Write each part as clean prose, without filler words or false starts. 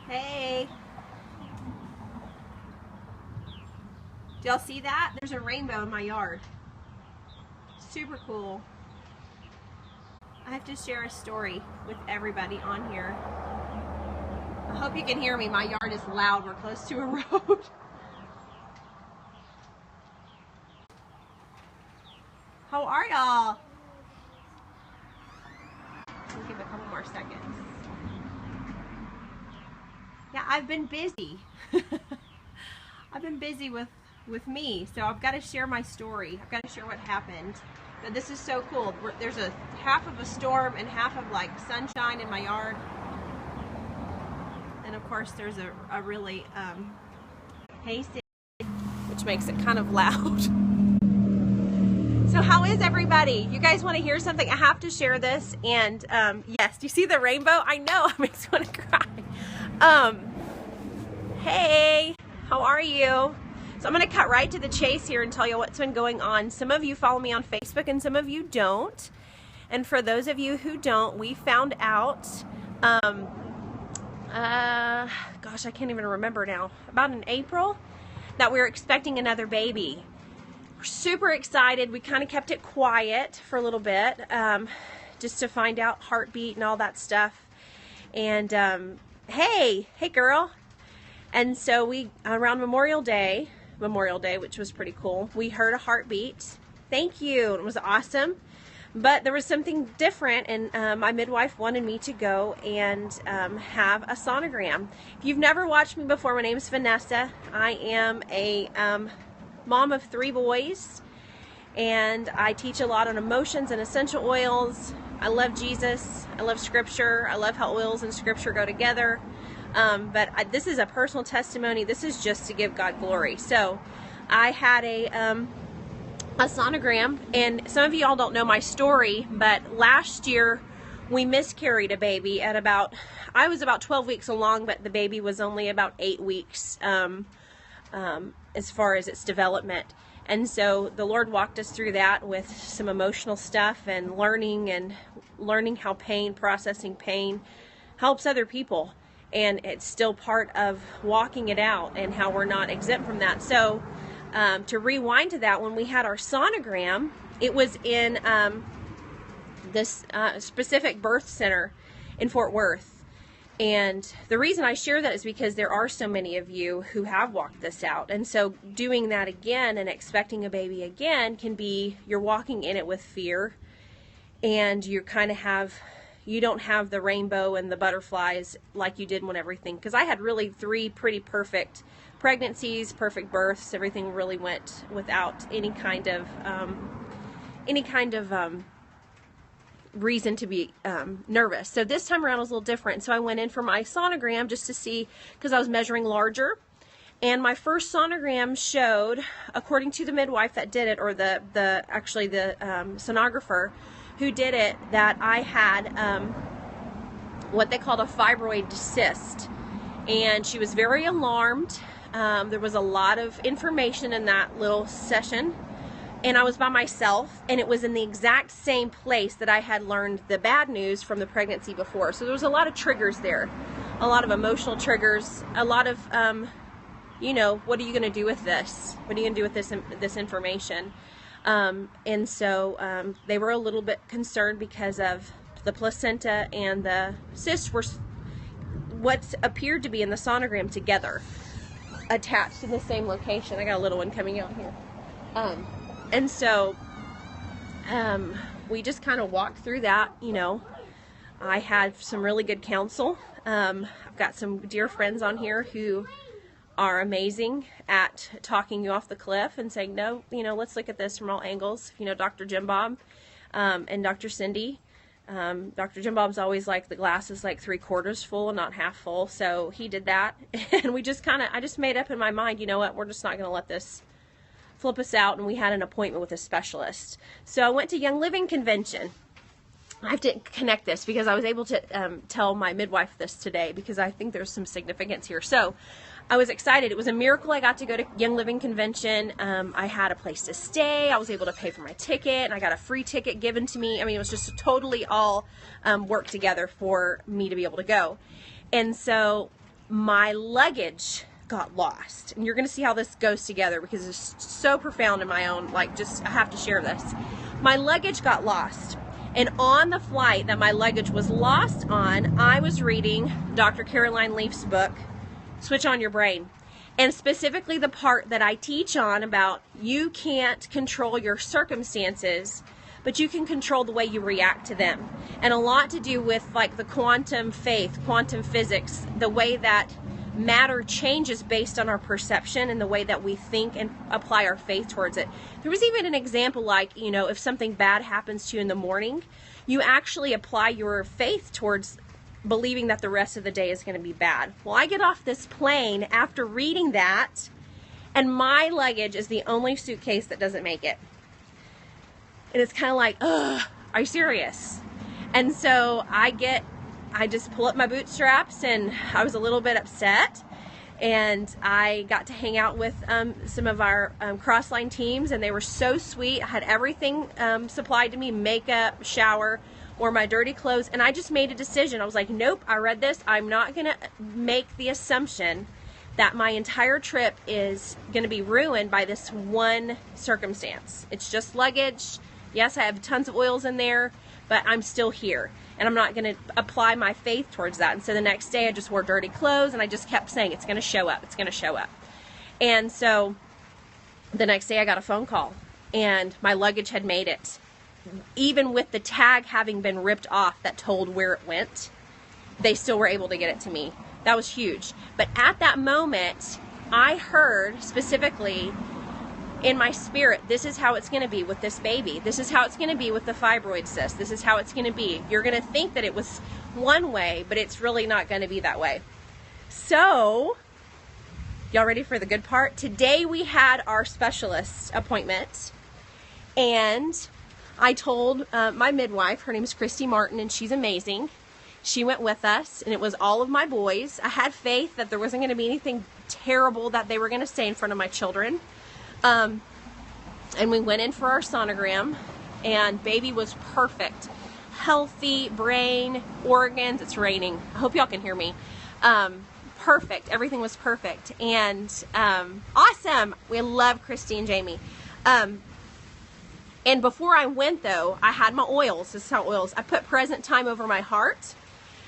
Hey. Do y'all see that? There's a rainbow in my yard. Super cool. I have to share a story with everybody on here. I hope you can hear me. My yard is loud. We're close to a road. How are y'all? We'll give it a couple more seconds. Yeah, I've been busy. I've been busy with me, so I've got to share my story. I've got to share what happened. But this is so cool. There's a half of a storm and half of like sunshine in my yard. And of course there's a really hay city, which makes it kind of loud. So how is everybody? You guys want to hear something? I have to share this. And yes, do you see the rainbow? I know, it makes me want to cry. Hey, how are you? So I'm going to cut right to the chase here and tell you what's been going on. Some of you follow me on Facebook and some of you don't. And for those of you who don't, we found out, gosh, I can't even remember now, about in April, that we were expecting another baby. We're super excited. We kind of kept it quiet for a little bit, just to find out heartbeat and all that stuff. And hey girl. And so we, around Memorial Day, which was pretty cool, we heard a heartbeat. Thank you. It was awesome. But there was something different, and my midwife wanted me to go and have a sonogram. If you've never watched me before, my name is Vanessa. I am a mom of 3 boys, and I teach a lot on emotions and essential oils. I love Jesus. I love Scripture. I love how oils and Scripture go together. But this is a personal testimony. This is just to give God glory. So I had a sonogram, and some of you all don't know my story, but last year we miscarried a baby at I was about 12 weeks along, but the baby was only about 8 weeks as far as its development. And so the Lord walked us through that with some emotional stuff and learning how processing pain helps other people. And it's still part of walking it out and how we're not exempt from that. So to rewind to that, when we had our sonogram, it was in this specific birth center in Fort Worth. And the reason I share that is because there are so many of you who have walked this out. And so doing that again and expecting a baby again can be, you're walking in it with fear, and you kind of you don't have the rainbow and the butterflies like you did when everything, because I had really 3 pretty perfect pregnancies, perfect births. Everything really went without any kind of reason to be nervous. So this time around was a little different. So I went in for my sonogram just to see, because I was measuring larger. And my first sonogram showed, according to the midwife that did it, or the sonographer who did it, that I had what they called a fibroid cyst. And she was very alarmed. There was a lot of information in that little session. And I was by myself, and it was in the exact same place that I had learned the bad news from the pregnancy before. So there was a lot of triggers there, a lot of emotional triggers, a lot of, you know, what are you going to do with this? What are you going to do with this information? And so they were a little bit concerned because of the placenta and the cyst were what appeared to be in the sonogram together, attached in the same location. I got a little one coming out here. And so we just kind of walked through that. You know, I had some really good counsel. I've got some dear friends on here who are amazing at talking you off the cliff and saying, no, you know, let's look at this from all angles. You know, Dr. Jim Bob and Dr. Cindy. Dr. Jim Bob's always like the glass is like 3/4 full and not half full. So he did that. And we just I just made up in my mind, you know what, we're just not going to let this flip us out, and we had an appointment with a specialist. So I went to Young Living Convention. I have to connect this because I was able to tell my midwife this today, because I think there's some significance here. So I was excited. It was a miracle I got to go to Young Living Convention. I had a place to stay. I was able to pay for my ticket, and I got a free ticket given to me. I mean, it was just totally all worked together for me to be able to go. And so my luggage got lost. And you're going to see how this goes together because it's so profound in my own, like, just, I have to share this. My luggage got lost. And on the flight that my luggage was lost on, I was reading Dr. Caroline Leaf's book, Switch on Your Brain. And specifically the part that I teach on about you can't control your circumstances, but you can control the way you react to them. And a lot to do with like the quantum faith, quantum physics, the way that matter changes based on our perception and the way that we think and apply our faith towards it. There was even an example like, you know, if something bad happens to you in the morning, you actually apply your faith towards believing that the rest of the day is going to be bad. Well, I get off this plane after reading that, and my luggage is the only suitcase that doesn't make it. And it's kind of like, ugh, are you serious? And so I just pull up my bootstraps, and I was a little bit upset. And I got to hang out with some of our crossline teams, and they were so sweet. I had everything supplied to me, makeup, shower, or my dirty clothes, and I just made a decision. I was like, nope, I read this. I'm not going to make the assumption that my entire trip is going to be ruined by this one circumstance. It's just luggage. Yes, I have tons of oils in there, but I'm still here, and I'm not going to apply my faith towards that. And so the next day I just wore dirty clothes, and I just kept saying, it's going to show up. It's going to show up. And so the next day I got a phone call, and my luggage had made it. Even with the tag having been ripped off that told where it went, they still were able to get it to me. That was huge. But at that moment, I heard specifically in my spirit, this is how it's going to be with this baby. This is how it's going to be with the fibroid cyst. This is how it's going to be. You're going to think that it was one way, but it's really not going to be that way. So, y'all ready for the good part? Today we had our specialist appointment, and I told my midwife, her name is Christy Martin, and she's amazing. She went with us, and it was all of my boys. I had faith that there wasn't going to be anything terrible that they were going to say in front of my children. And we went in for our sonogram, and baby was perfect. Healthy brain, organs. It's raining. I hope y'all can hear me. Perfect. Everything was perfect. And awesome. We love Christy and Jamie. And before I went, though, I had my oils. This is how oils. I put present time over my heart,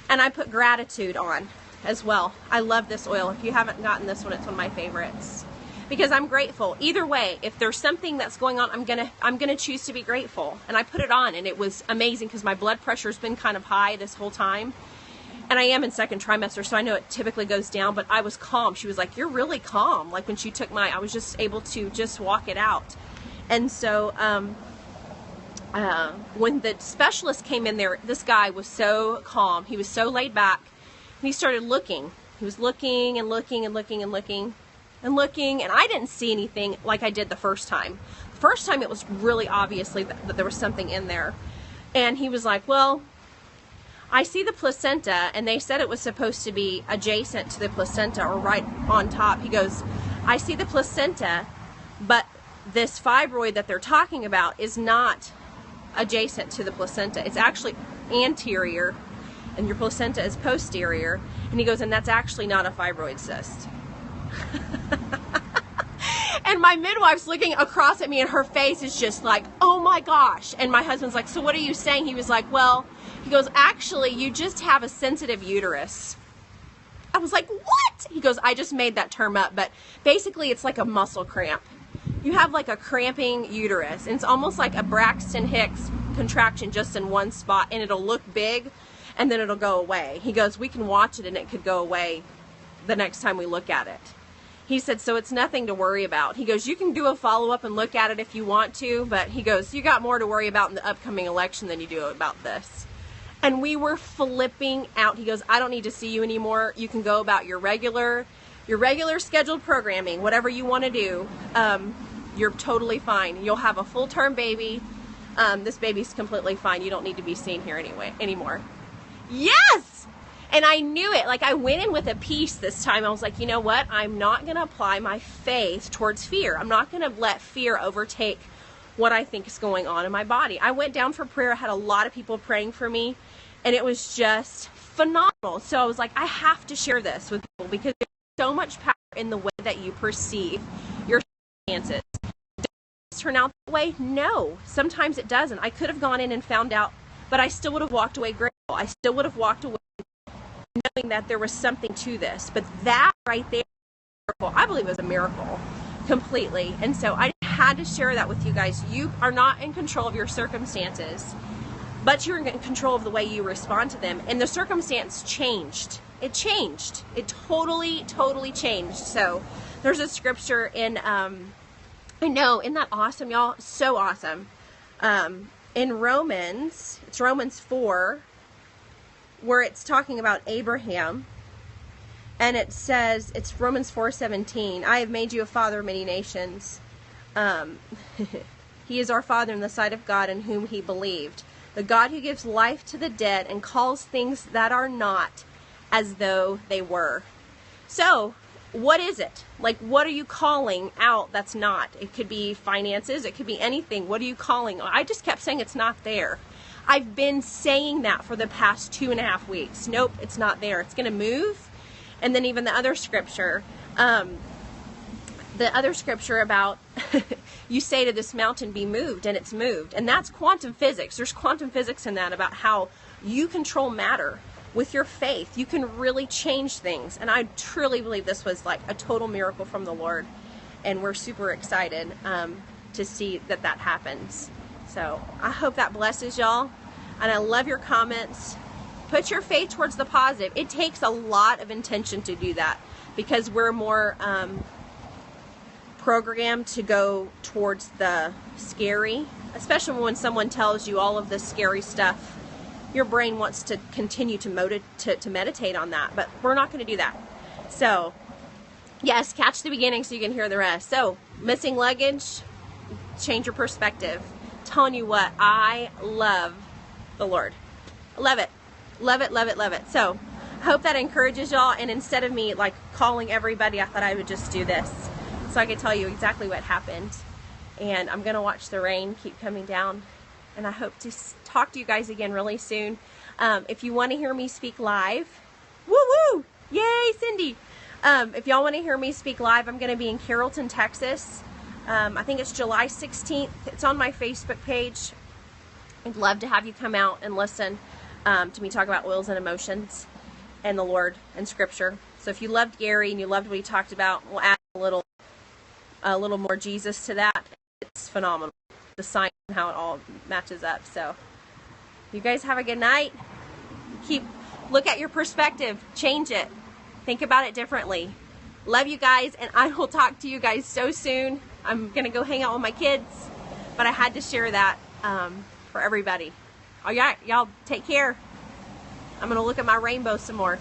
and I put gratitude on as well. I love this oil. If you haven't gotten this one, it's one of my favorites because I'm grateful. Either way, if there's something that's going on, I'm gonna choose to be grateful. And I put it on, and it was amazing because my blood pressure's been kind of high this whole time. And I am in second trimester, so I know it typically goes down, but I was calm. She was like, you're really calm. Like when she took I was just able to just walk it out. And so when the specialist came in there, this guy was so calm. He was so laid back. And he started looking. He was looking and looking and looking and looking and looking. And I didn't see anything like I did the first time. The first time it was really obviously that there was something in there. And he was like, well, I see the placenta, and they said it was supposed to be adjacent to the placenta or right on top. He goes, I see the placenta, but this fibroid that they're talking about is not adjacent to the placenta. It's actually anterior, and your placenta is posterior. And he goes, and that's actually not a fibroid cyst. And my midwife's looking across at me, and her face is just like, oh my gosh. And my husband's like, so what are you saying? He was like, well, he goes, actually, you just have a sensitive uterus. I was like, what? He goes, I just made that term up, but basically it's like a muscle cramp. You have like a cramping uterus, and it's almost like a Braxton Hicks contraction just in one spot, and it'll look big, and then it'll go away. He goes, we can watch it, and it could go away the next time we look at it. He said, so it's nothing to worry about. He goes, you can do a follow-up and look at it if you want to, but he goes, you got more to worry about in the upcoming election than you do about this. And we were flipping out. He goes, I don't need to see you anymore. You can go about your regular scheduled programming, whatever you want to do. You're totally fine. You'll have a full-term baby. This baby's completely fine. You don't need to be seen here anymore. Yes! And I knew it. Like, I went in with a peace this time. I was like, you know what? I'm not going to apply my faith towards fear. I'm not going to let fear overtake what I think is going on in my body. I went down for prayer. I had a lot of people praying for me, and it was just phenomenal. So I was like, I have to share this with people because there's so much power in the way that you perceive your circumstances. Does it turn out that way? No. Sometimes it doesn't. I could have gone in and found out, but I still would have walked away grateful. I still would have walked away knowing that there was something to this. But that right there, I believe it was a miracle completely. And so I had to share that with you guys. You are not in control of your circumstances, but you're in control of the way you respond to them. And the circumstance changed. It changed. It totally changed. So there's a scripture in, I know, isn't that awesome, y'all? So awesome. In Romans, it's Romans 4, where it's talking about Abraham. And it says, it's Romans 4:17, I have made you a father of many nations. He is our Father in the sight of God in whom he believed. The God who gives life to the dead and calls things that are not as though they were. So, what is it? Like, what are you calling out that's not? It could be finances. It could be anything. What are you calling? I just kept saying it's not there. I've been saying that for the past 2.5 weeks. Nope, it's not there. It's going to move. And then even the other scripture about you say to this mountain, be moved, and it's moved. And that's quantum physics. There's quantum physics in that about how you control matter with your faith. You can really change things. And I truly believe this was like a total miracle from the Lord. And we're super excited to see that happens. So I hope that blesses y'all. And I love your comments. Put your faith towards the positive. It takes a lot of intention to do that because we're more programmed to go towards the scary, especially when someone tells you all of this scary stuff. Your brain wants to continue to meditate on that, but we're not going to do that. So, yes, catch the beginning so you can hear the rest. So, missing luggage, change your perspective. Telling you what, I love the Lord. I love it. Love it, love it, love it. So, I hope that encourages y'all. And instead of me like calling everybody, I thought I would just do this so I could tell you exactly what happened. And I'm going to watch the rain keep coming down. And I hope to talk to you guys again really soon. If you want to hear me speak live, woo-woo! Yay, Cindy! If y'all want to hear me speak live, I'm going to be in Carrollton, Texas. I think it's July 16th. It's on my Facebook page. I'd love to have you come out and listen to me talk about oils and emotions and the Lord and Scripture. So if you loved Gary and you loved what he talked about, we'll add a little more Jesus to that. It's phenomenal. The science and how it all matches up. So you guys have a good night. Look at your perspective. Change it. Think about it differently. Love you guys, and I will talk to you guys so soon. I'm going to go hang out with my kids, but I had to share that for everybody. All right, y'all take care. I'm going to look at my rainbow some more.